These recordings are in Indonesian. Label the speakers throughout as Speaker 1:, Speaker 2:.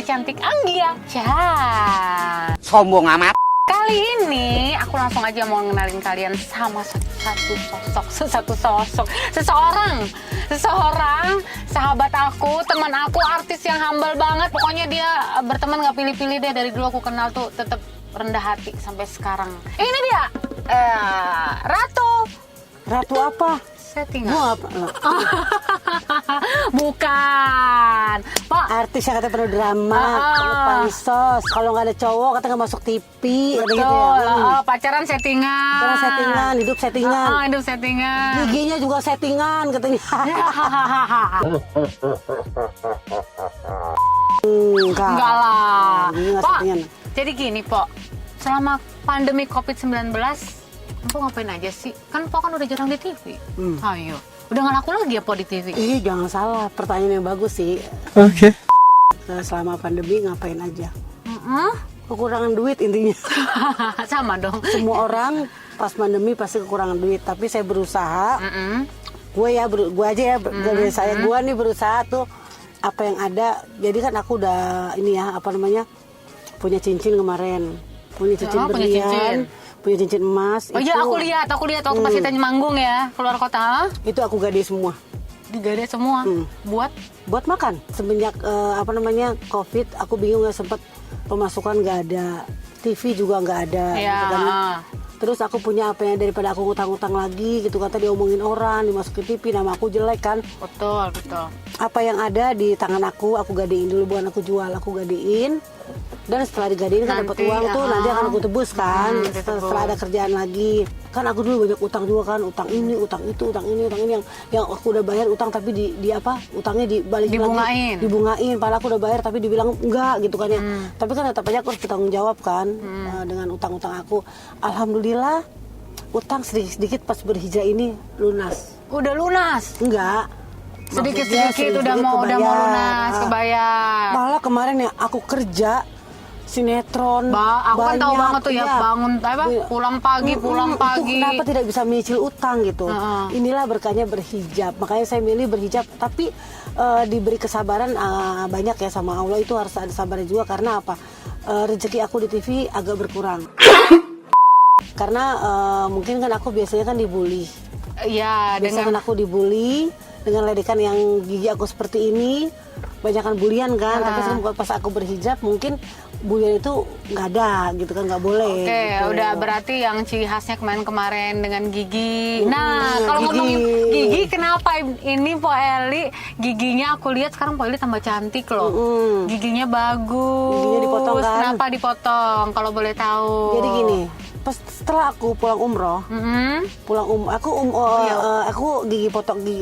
Speaker 1: cantik Anggia Chan.
Speaker 2: Sombong amat.
Speaker 1: Kali ini aku langsung aja mau ngenalin kalian sama seseorang sahabat aku, teman aku, artis yang humble banget. Pokoknya dia berteman nggak pilih-pilih deh. Dari dulu aku kenal tuh tetap rendah hati sampai sekarang. Ini dia, Ratu
Speaker 2: apa?
Speaker 1: Settingan.
Speaker 2: Apa?
Speaker 1: Bukan, Pak.
Speaker 2: Artis yang kata penuh drama, pansos. Kalau nggak ada cowok, kata nggak masuk TV.
Speaker 1: Betul.
Speaker 2: Gitu ya.
Speaker 1: Pacaran settingan.
Speaker 2: Pacaran settingan, hidup settingan.
Speaker 1: Hidup settingan.
Speaker 2: Giginya juga settingan, katanya.
Speaker 1: Enggak lah. Pak,
Speaker 2: settingan.
Speaker 1: jadi gini, Pak. Selama pandemi COVID-19, Empok ngapain aja sih? Kan Empok kan udah jarang di TV. Ayo. Udah nggak laku lagi ya, Pak, di TV?
Speaker 2: Iya, jangan salah. Pertanyaan yang bagus sih.
Speaker 3: Oke.
Speaker 2: Selama pandemi ngapain aja? Kekurangan duit intinya.
Speaker 1: Sama dong.
Speaker 2: Semua orang pas pandemi pasti kekurangan duit. Tapi saya berusaha. Gue aja ya. Gue nih berusaha tuh apa yang ada. Jadi kan aku udah punya cincin kemarin. Punya cincin berlian. Punya cincin emas.
Speaker 1: Oh iya, aku lihat waktu pas kita manggung ya, keluar kota.
Speaker 2: Itu aku gade semua.
Speaker 1: Digade semua.
Speaker 2: Buat makan. Semenjak COVID, aku bingung nggak sempet pemasukan nggak ada, TV juga nggak ada.
Speaker 1: Ya.
Speaker 2: Gitu kan. Terus aku punya apa ya, daripada aku ngutang-ngutang lagi gitu, kata diomongin orang, dimasukin TV, nama aku jelek kan.
Speaker 1: Betul.
Speaker 2: Apa yang ada di tangan aku gadein dulu, bukan aku jual, aku gadein. Dan setelah digadein kan dapat uang tuh, nanti akan aku tebus kan. Setelah ada kerjaan lagi. Kan aku dulu banyak utang juga kan, utang ini, utang itu, utang ini yang aku udah bayar utang, tapi utangnya dibalikin lagi, dibungain. Padahal aku udah bayar tapi dibilang enggak gitu kan ya. Tapi kan tetap aja aku harus bertanggung jawab kan dengan utang-utang aku. Alhamdulillah utang sedikit-sedikit pas berhijrah ini lunas.
Speaker 1: Udah lunas?
Speaker 2: Enggak.
Speaker 1: Sedikit-sedikit udah mau lunas, kebayar.
Speaker 2: Malah kemarin ya aku kerja sinetron,
Speaker 1: aku kan tahu banget tuh ya,
Speaker 2: iya.
Speaker 1: pulang pagi.
Speaker 2: Itu kenapa tidak bisa menyicil utang gitu? Inilah berkahnya berhijab. Makanya saya milih berhijab, tapi diberi kesabaran banyak ya sama Allah. Itu harus ada sabarnya juga, karena apa? Rezeki aku di TV agak berkurang. Karena mungkin kan aku biasanya kan dibully.
Speaker 1: Iya,
Speaker 2: biasanya kan aku dibully dengan ledekan yang gigi aku seperti ini. Banyakan bulian kan, tapi pas aku berhijab mungkin bulian itu nggak ada gitu kan, nggak boleh.
Speaker 1: Oke,
Speaker 2: gitu.
Speaker 1: udah berarti yang ciri khasnya kemarin dengan gigi. Nah, kalau ngomongin gigi, kenapa ini Po Eli giginya aku lihat sekarang Po Eli tambah cantik loh. Giginya bagus.
Speaker 2: Giginya dipotong kan?
Speaker 1: Kenapa dipotong? Kalau boleh tahu.
Speaker 2: Jadi gini, setelah aku pulang umroh, aku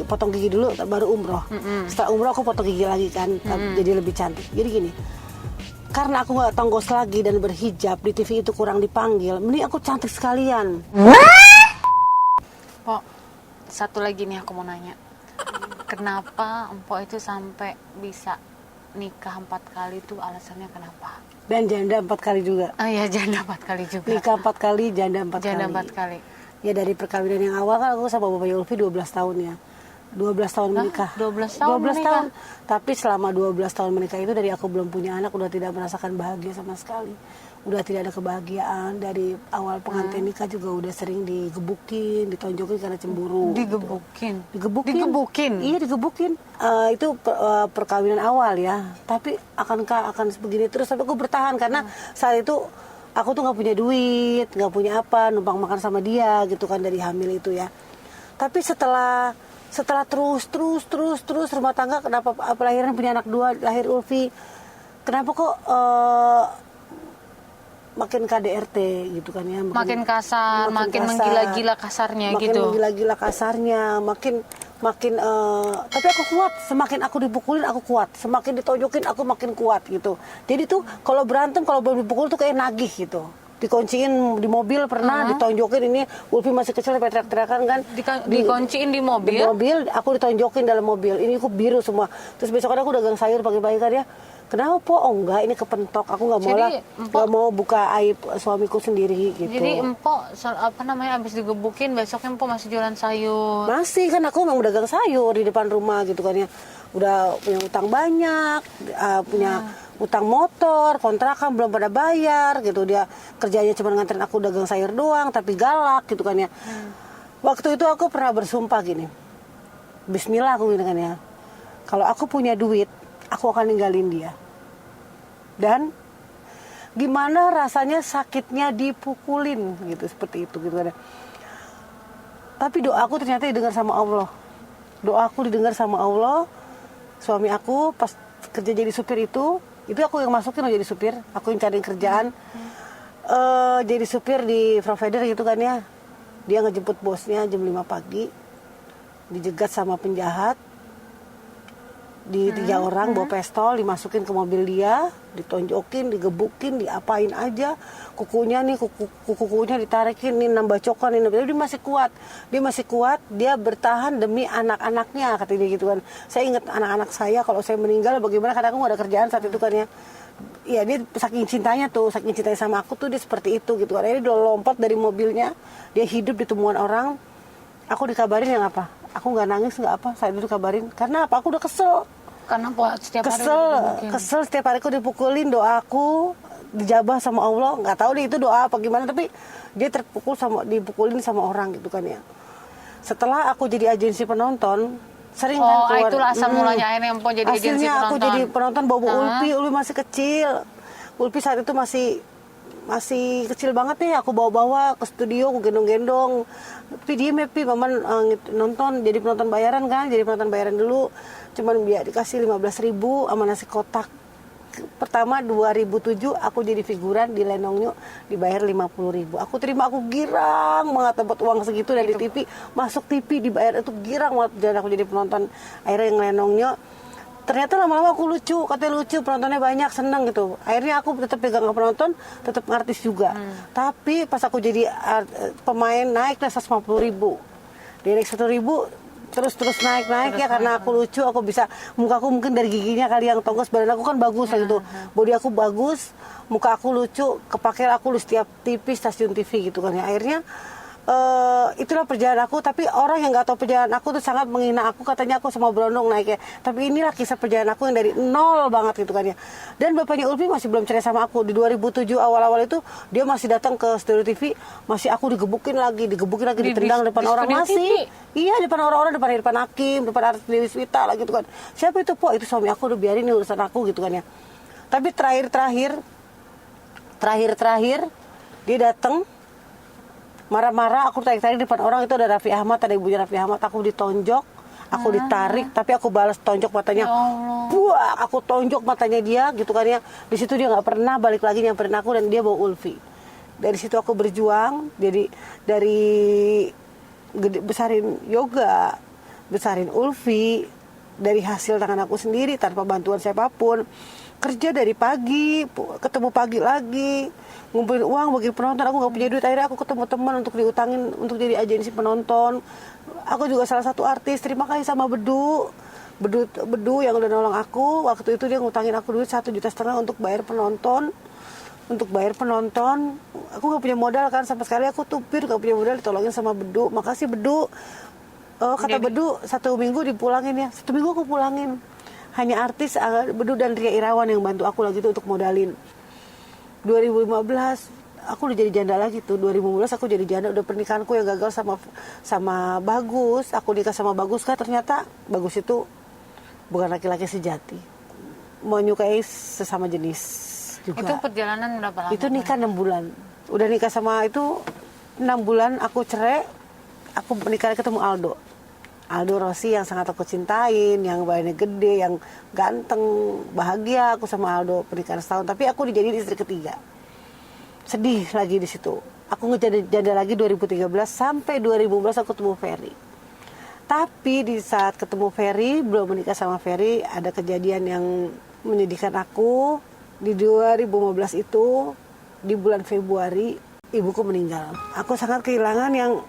Speaker 2: potong gigi dulu baru umroh. Setelah umroh aku potong gigi lagi kan, jadi lebih cantik. Jadi gini, karena aku nggak tonggos lagi dan berhijab di TV itu kurang dipanggil, mending aku cantik sekalian.
Speaker 1: Pok, satu lagi nih aku mau nanya, kenapa Empok itu sampai bisa nikah 4 kali itu, alasannya kenapa?
Speaker 2: Dan janda 4 kali juga.
Speaker 1: Oh iya, janda 4 kali juga.
Speaker 2: Nikah 4 kali, janda 4 kali.
Speaker 1: Janda 4 kali.
Speaker 2: Ya dari perkawinan yang awal kan aku sama Bapak Yulfi 12 tahun ya. 12 tahun menikah.
Speaker 1: 12 tahun.
Speaker 2: Tapi selama 12 tahun menikah itu, dari aku belum punya anak udah tidak merasakan bahagia sama sekali. Udah tidak ada kebahagiaan. Dari awal pengantin nikah juga udah sering digebukin, ditonjokin karena cemburu.
Speaker 1: Digebukin?
Speaker 2: Iya, digebukin. Itu perkawinan awal ya. Tapi akan begini terus. Tapi aku bertahan karena saat itu aku tuh nggak punya duit, nggak punya apa, numpang makan sama dia gitu kan dari hamil itu ya. Tapi setelah terus rumah tangga, kenapa lahiran punya anak 2, lahir Ulfi, kenapa kok makin KDRT gitu kan ya,
Speaker 1: makin kasar, makin menggila-gila kasarnya
Speaker 2: makin
Speaker 1: gitu.
Speaker 2: Menggila-gila kasarnya, makin tapi aku kuat. Semakin aku dipukulin aku kuat, semakin ditonjokin aku makin kuat gitu. Jadi tuh kalau berantem, kalau belum dipukul tuh kayak nagih gitu. Dikunciin di mobil pernah, ditonjokin. Ini Ulfi masih kecil, teriak-teriakan kan.
Speaker 1: Dikunciin di mobil?
Speaker 2: Di mobil, aku ditonjokin dalam mobil. Ini aku biru semua. Terus besok aku dagang sayur pagi-pagi kan ya. Kenapa Po? Oh enggak, ini kepentok. Aku nggak mau buka aib suamiku sendiri gitu.
Speaker 1: Jadi Empok abis digebukin, besoknya Empok masih jualan sayur?
Speaker 2: Masih, kan aku memang dagang sayur di depan rumah gitu kan ya. Udah punya utang banyak, punya utang motor, kontrakan belum pada bayar gitu. Dia kerjanya cuma nganterin aku dagang sayur doang, tapi galak gitu kan ya. Waktu itu aku pernah bersumpah gini, Bismillah aku bilang kan ya, kalau aku punya duit, aku akan ninggalin dia. Dan gimana rasanya sakitnya dipukulin gitu, seperti itu gitu kan. Tapi doaku ternyata didengar sama Allah. Doaku didengar sama Allah. Suami aku pas kerja jadi supir itu aku yang masukin jadi supir, aku yang cari kerjaan. Jadi supir di provider gitu kan ya. Dia ngejemput bosnya jam 5 pagi. Dijegat sama penjahat. Di 3 orang bawa pistol, dimasukin ke mobil dia, ditonjokin, digebukin, diapain aja, kukunya ditarikin, nih nambah cokan, dia masih kuat, dia bertahan demi anak-anaknya, katanya gitu kan. Saya ingat anak-anak saya, kalau saya meninggal bagaimana, karena aku gak ada kerjaan saat itu kan ya. Ya dia saking cintanya sama aku tuh, dia seperti itu gitu kan. Dia lompat dari mobilnya, dia hidup di temuan orang. Aku dikabarin yang apa? Aku nggak nangis nggak apa, saya dulu kabarin. Karena apa? Aku udah kesel.
Speaker 1: Karena setiap hari
Speaker 2: kesel setiap hari aku dipukulin, doaku dijabah sama Allah. Nggak tahu deh itu doa apa gimana, tapi dia dipukulin sama orang gitu kan ya. Setelah aku jadi agensi penonton, sering kan keluar.
Speaker 1: Itulah asal mulanya akhirnya Empok jadi agensi penonton.
Speaker 2: Hasilnya aku jadi penonton bawa Ulpi masih kecil. Ulpi saat itu masih kecil banget nih, aku bawa-bawa ke studio, aku gendong-gendong. Tapi dia happy, Maman nonton, jadi penonton bayaran kan, jadi penonton bayaran dulu. Cuman dia dikasih 15.000 sama nasi kotak. Pertama 2007 aku jadi figuran di Lenongnya, dibayar 50.000. Aku terima, aku girang banget dapat uang segitu dari TV, masuk TV dibayar, itu girang banget. Dan aku jadi penonton akhirnya yang Lenongnya. Ternyata lama-lama aku lucu, katanya lucu, penontonnya banyak, seneng gitu. Akhirnya aku tetap pegang ke penonton, tetap ngartis juga. Tapi pas aku jadi pemain naik 150.000. Dia naik 100.000, terus naik ya, karena aku lucu, aku bisa, muka aku mungkin dari giginya kali yang tongkos, badan aku kan bagus gitu. Body aku bagus, muka aku lucu, kepake aku di setiap TV, stasiun TV gitu kan ya. Akhirnya itulah perjalanan aku, tapi orang yang nggak tahu perjalanan aku tuh sangat menghina aku, katanya aku sama berondong naiknya. Tapi inilah kisah perjalanan aku yang dari nol banget gitu kan ya. Dan bapaknya Ulfi masih belum cerai sama aku. Di 2007 awal-awal itu dia masih datang ke studio TV, masih aku digebukin lagi, ditendang depan orang masih. Iya, depan orang-orang, depan Hakim, depan artis Dewi Swita lah gitu kan. Siapa itu, Po? Itu suami aku, udah biarin ini urusan aku gitu kan ya. Tapi terakhir dia datang marah-marah, aku tarik-tarik di depan orang, itu ada Raffi Ahmad, ada ibunya Raffi Ahmad, aku ditonjok, aku ditarik, tapi aku balas tonjok matanya. Buah, aku tonjok matanya dia gitu kan ya. Di situ dia nggak pernah balik lagi nyamperin aku, dan dia bawa Ulfi. Dari situ aku berjuang, jadi dari besarin yoga, besarin Ulfi dari hasil tangan aku sendiri tanpa bantuan siapapun. Kerja dari pagi, ketemu pagi lagi, ngumpulin uang bagi penonton. Aku gak punya duit, akhirnya aku ketemu teman untuk diutangin untuk jadi agensi penonton. Aku juga salah satu artis, terima kasih sama Bedu yang udah nolong aku. Waktu itu dia ngutangin aku duit 1,5 juta untuk bayar penonton. Aku gak punya modal kan sama sekali, aku tupir, gak punya modal, ditolongin sama Bedu. Makasih Bedu. Kata Bedu 1 minggu dipulangin ya, 1 minggu aku pulangin. Hanya artis Bedu dan Ria Irawan yang bantu aku lagi tuh untuk modalin. 2015 aku udah jadi janda lagi tuh. 2015 aku jadi janda, udah pernikahanku yang gagal sama Bagus. Aku nikah sama Bagus kan, ternyata Bagus itu bukan laki-laki sejati, menyukai sesama jenis juga.
Speaker 1: Itu perjalanan berapa lama?
Speaker 2: Itu nikah 6 bulan. Udah nikah sama itu 6 bulan, aku cerai. Aku menikah ketemu Aldo Rossi yang sangat aku cintain, yang badannya gede, yang ganteng, bahagia. Aku sama Aldo pernikahan setahun, tapi aku dijadiin istri ketiga. Sedih lagi di situ. Aku ngejanda lagi 2013 sampai 2015 aku ketemu Ferry. Tapi di saat ketemu Ferry, belum menikah sama Ferry, ada kejadian yang menyedihkan aku. Di 2015 itu, di bulan Februari, ibuku meninggal. Aku sangat kehilangan yang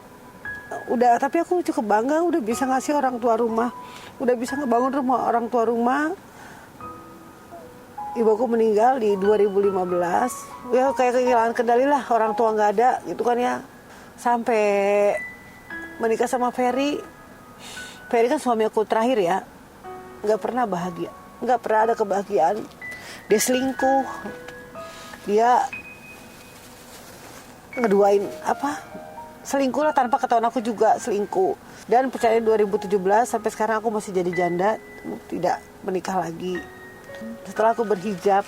Speaker 2: tapi aku cukup bangga udah bisa ngasih orang tua rumah, udah bisa ngebangun orang tua rumah. Ibuku meninggal di 2015, ya kayak kehilangan kendali lah, orang tua nggak ada gitu kan ya. Sampai menikah sama Ferry kan suami aku terakhir ya, nggak pernah bahagia, nggak pernah ada kebahagiaan. dia selingkuh, dia ngeduain selingkuh lah tanpa ketahuan aku juga selingkuh. Dan perceraian 2017 sampai sekarang aku masih jadi janda, tidak menikah lagi. Setelah aku berhijab,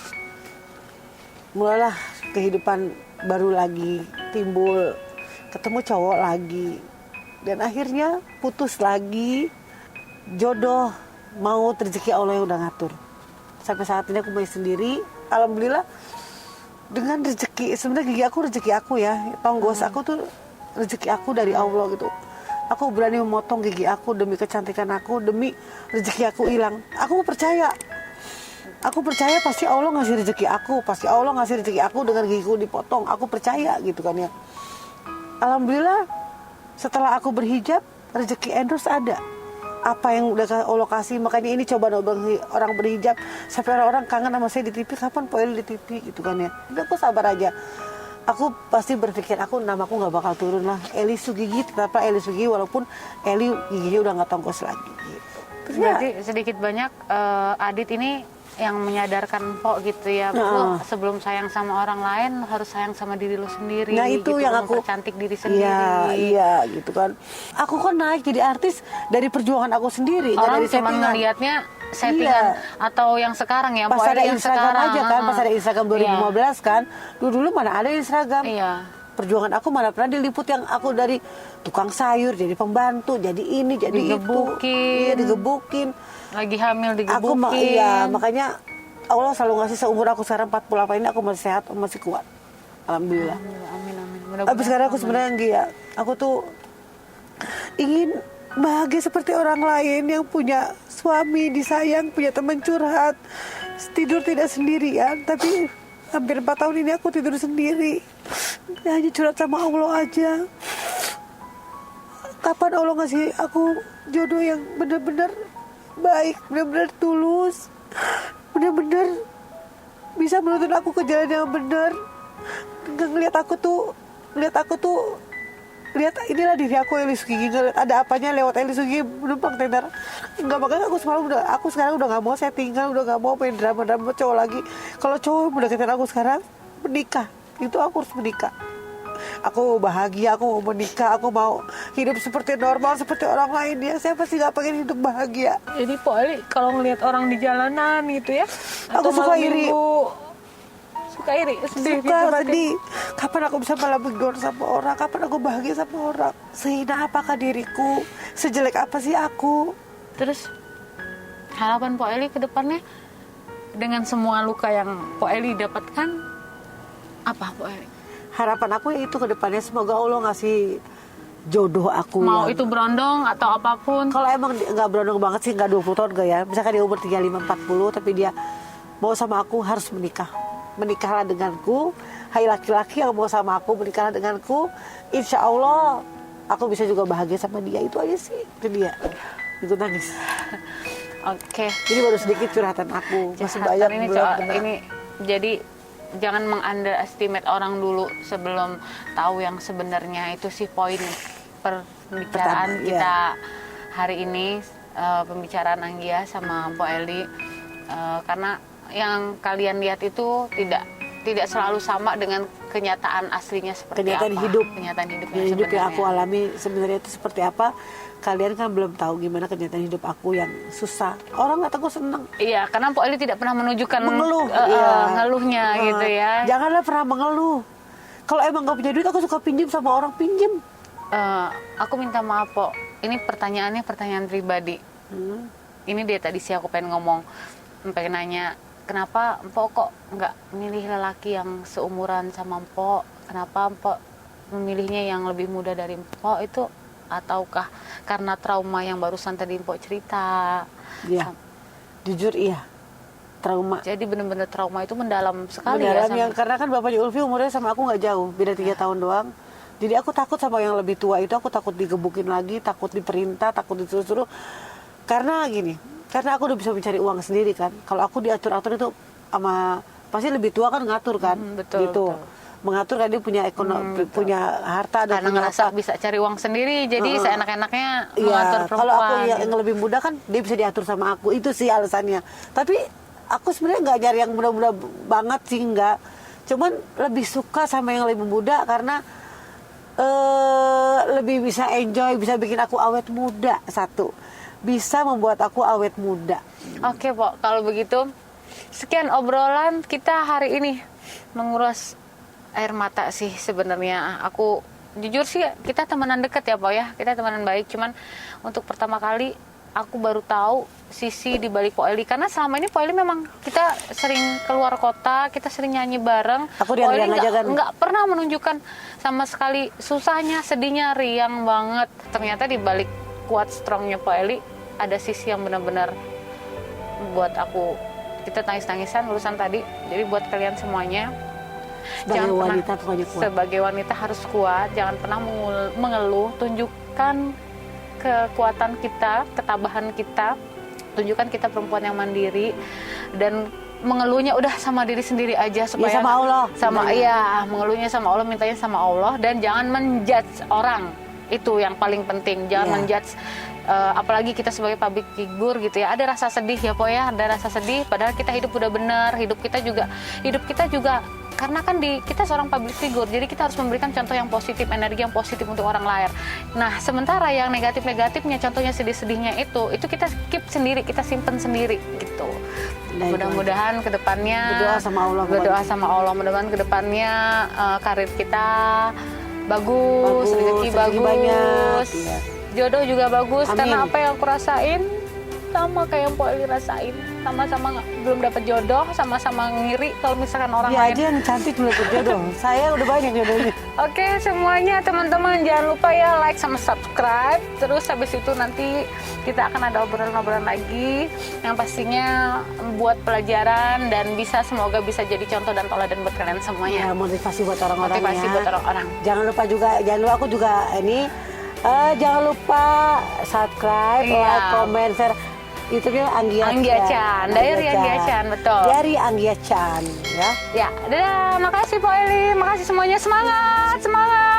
Speaker 2: mulailah kehidupan baru lagi timbul, ketemu cowok lagi, dan akhirnya putus lagi. Jodoh mau rezeki Allah yang udah ngatur. Sampai saat ini aku masih sendiri, alhamdulillah. Dengan rezeki, sebenarnya gigi aku rezeki aku ya, tonggos aku tuh rezeki aku dari Allah gitu. Aku berani memotong gigi aku demi kecantikan aku, demi rezeki aku hilang. Aku percaya pasti Allah ngasih rezeki aku, pasti Allah ngasih rezeki aku dengan gigiku dipotong. Aku percaya gitu kan ya. Alhamdulillah setelah aku berhijab, rezeki endorse ada. Apa yang udah Allah kasih, makanya ini coba orang berhijab sampai orang kangen sama saya di TV, kapan Po Eli di TV gitu kan ya. Udah, aku sabar aja. Aku pasti berpikir namaku nggak bakal turun lah. Eli Sugigi tetaplah Eli Sugigi walaupun Eli giginya udah nggak tongkos lagi. Gitu. Terus
Speaker 1: berarti sedikit banyak Adit ini yang menyadarkan Po gitu ya, lo sebelum sayang sama orang lain harus sayang sama diri lo sendiri.
Speaker 2: Nah itu
Speaker 1: gitu,
Speaker 2: yang aku
Speaker 1: cantik diri sendiri.
Speaker 2: Iya gitu kan. Aku kan naik jadi artis dari perjuangan aku sendiri.
Speaker 1: Orang
Speaker 2: dari
Speaker 1: cuma ngelihatnya settingan atau yang sekarang ya,
Speaker 2: pas ada
Speaker 1: yang
Speaker 2: Instagram
Speaker 1: sekarang
Speaker 2: aja kan, pas ada Instagram 2015 kan. Dulu mana ada Instagram.
Speaker 1: Iya.
Speaker 2: Perjuangan aku mana pernah diliput yang aku dari tukang sayur jadi pembantu, jadi ini, jadi
Speaker 1: digebukin.
Speaker 2: Iya, digebukin.
Speaker 1: Lagi hamil digebukin.
Speaker 2: Makanya Allah selalu ngasih seumur aku sekarang 48 ini aku masih sehat, masih kuat. Alhamdulillah.
Speaker 1: Amin.
Speaker 2: Tapi sekarang aku sebenarnya aku tuh ingin bahagia seperti orang lain yang punya suami disayang, punya teman curhat, tidur tidak sendirian. Tapi hampir 4 tahun ini aku tidur sendiri, hanya curhat sama Allah aja. Kapan Allah ngasih aku jodoh yang benar-benar baik, benar-benar tulus, benar-benar bisa menuntun aku ke jalan yang benar. Ngeliat aku tuh lihat inilah diri aku Eli Sugigi, ada apanya lewat Eli Sugigi menumpang tenar. Enggak, makanya aku sekarang udah nggak mau settingan, udah nggak mau main drama cowok lagi. Kalau cowok mendeketin aku sekarang menikah, itu aku harus menikah. Aku bahagia, aku mau menikah, aku mau hidup seperti normal seperti orang lain ya. Siapa sih nggak pengen hidup bahagia?
Speaker 1: Jadi Po Eli kalau ngelihat orang di jalanan gitu ya,
Speaker 2: aku suka iri.
Speaker 1: Sedih.
Speaker 2: Kapan aku bisa malah bergaul sama orang? Kapan aku bahagia sama orang? Sehina apakah diriku? Sejelek apa sih aku?
Speaker 1: Terus harapan Po Eli ke depannya dengan semua luka yang Po Eli dapatkan apa Po Eli?
Speaker 2: Harapan aku ya itu ke depannya semoga Allah ngasih jodoh aku.
Speaker 1: Mau itu berondong atau apapun.
Speaker 2: Kalau emang nggak berondong banget sih, nggak 20 tahun gak ya. Misalkan dia umur 35-40 tapi dia mau sama aku, harus menikah. Menikahlah denganku. Hai laki-laki yang mau sama aku, menikahlah denganku. Insya Allah aku bisa juga bahagia sama dia. Itu aja sih. Itu dia. Itu nangis.
Speaker 1: Oke.
Speaker 2: Jadi baru sedikit curhatan aku. Masih banyak
Speaker 1: ini jadi jangan meng-underestimate orang dulu sebelum tahu yang sebenarnya. Itu sih poin pembicaraan kita hari ini, pembicaraan Anggia sama Po Eli, karena yang kalian lihat itu tidak selalu sama dengan kenyataan aslinya seperti
Speaker 2: kenyataan
Speaker 1: apa.
Speaker 2: Hidup.
Speaker 1: Kenyataan
Speaker 2: hidup yang aku alami sebenarnya itu seperti apa. Kalian kan belum tahu gimana kenyataan hidup aku yang susah. Orang nggak tahu seneng.
Speaker 1: Iya, karena Po Eli tidak pernah menunjukkan ngeluhnya gitu ya.
Speaker 2: Janganlah pernah mengeluh. Kalau emang nggak punya duit, aku suka pinjam sama orang, pinjam.
Speaker 1: Aku minta maaf Po. Ini pertanyaannya pertanyaan pribadi. Ini dia tadi sih aku pengen ngomong, pengen nanya. Kenapa Mpok kok nggak milih lelaki yang seumuran sama Mpok? Kenapa Mpok memilihnya yang lebih muda dari Mpok itu? Ataukah karena trauma yang barusan tadi Mpok cerita?
Speaker 2: Iya, jujur iya, trauma.
Speaker 1: Jadi benar-benar trauma itu mendalam sekali.
Speaker 2: Mendalam
Speaker 1: ya?
Speaker 2: Karena kan bapaknya Ulfi umurnya sama aku nggak jauh, beda 3 tahun doang. Jadi aku takut sama yang lebih tua itu, aku takut digebukin lagi, takut diperintah, takut disuruh-suruh. Karena gini, karena aku udah bisa mencari uang sendiri kan. Kalau aku diatur-atur itu sama pasti lebih tua kan ngatur kan,
Speaker 1: betul,
Speaker 2: gitu.
Speaker 1: Betul.
Speaker 2: Mengatur kan dia punya ekonomi, punya harta dan
Speaker 1: karena ngerasa bisa cari uang sendiri, jadi seenak-enaknya mengatur perempuan.
Speaker 2: Kalau aku yang lebih muda kan dia bisa diatur sama aku, itu sih alasannya. Tapi aku sebenarnya nggak nyari yang muda-muda banget sih, nggak. Cuman lebih suka sama yang lebih muda karena lebih bisa enjoy, bisa bikin aku awet muda. Satu, bisa membuat aku awet muda.
Speaker 1: Oke, Pok. Kalau begitu, sekian obrolan kita hari ini. Menguras air mata sih sebenarnya. Aku jujur sih kita temenan deket ya, Pok ya. Kita temenan baik. Cuman untuk pertama kali aku baru tahu sisi di balik Po Eli, karena selama ini Po Eli memang kita sering keluar kota, kita sering nyanyi bareng.
Speaker 2: Aku diam-diam aja kan.
Speaker 1: Nggak pernah menunjukkan sama sekali susahnya, sedihnya, riang banget. Ternyata di balik kuat strongnya Po Eli ada sisi yang benar-benar buat aku, kita tangis-tangisan urusan tadi. Jadi buat kalian semuanya,
Speaker 2: Sebagai wanita pokoknya kuat.
Speaker 1: sebagai wanita harus kuat, jangan pernah mengeluh, tunjukkan kekuatan kita, ketabahan kita, tunjukkan kita perempuan yang mandiri, dan mengeluhnya udah sama diri sendiri aja supaya
Speaker 2: sama Allah.
Speaker 1: Mengeluhnya sama Allah, mintanya sama Allah, dan jangan menjudge orang. Itu yang paling penting, jangan menjudge apalagi kita sebagai public figure gitu ya. Ada rasa sedih ya, Po ya, ada rasa sedih padahal kita hidup udah benar, hidup kita juga karena kan kita seorang public figure, jadi kita harus memberikan contoh yang positif, energi yang positif untuk orang lain. Nah, sementara yang negatif-negatifnya, contohnya sedih-sedihnya itu kita keep sendiri, kita simpen sendiri gitu.
Speaker 2: Nah,
Speaker 1: mudah-mudahan kedepannya
Speaker 2: berdoa sama Allah,
Speaker 1: mudah-mudahan kedepannya karir kita bagus, rezeki bagus,
Speaker 2: iya.
Speaker 1: Jodoh juga bagus.
Speaker 2: Amin.
Speaker 1: Karena apa yang aku rasain sama kayak yang Po Eli rasain, sama-sama belum dapat jodoh, sama-sama ngiri kalau misalkan orang
Speaker 2: Dia
Speaker 1: lain.
Speaker 2: aja yang cantik belum dapat jodoh. Saya udah banyak jodohnya.
Speaker 1: Oke, semuanya teman-teman jangan lupa ya like sama subscribe. Terus habis itu nanti kita akan ada obrolan-obrolan lagi yang pastinya buat pelajaran dan semoga bisa jadi contoh dan teladan buat kalian semuanya.
Speaker 2: Ya, motivasi buat orang-orang.
Speaker 1: Motivasi buat orang-orang.
Speaker 2: Jangan lupa aku juga ini jangan lupa subscribe, like, comment, share. YouTube-nya Anggia Chan.
Speaker 1: Dari Anggia Chan, betul.
Speaker 2: Dari Anggia Chan, ya.
Speaker 1: Ya, dadah. Makasih Po Eli, makasih semuanya. Semangat, semangat.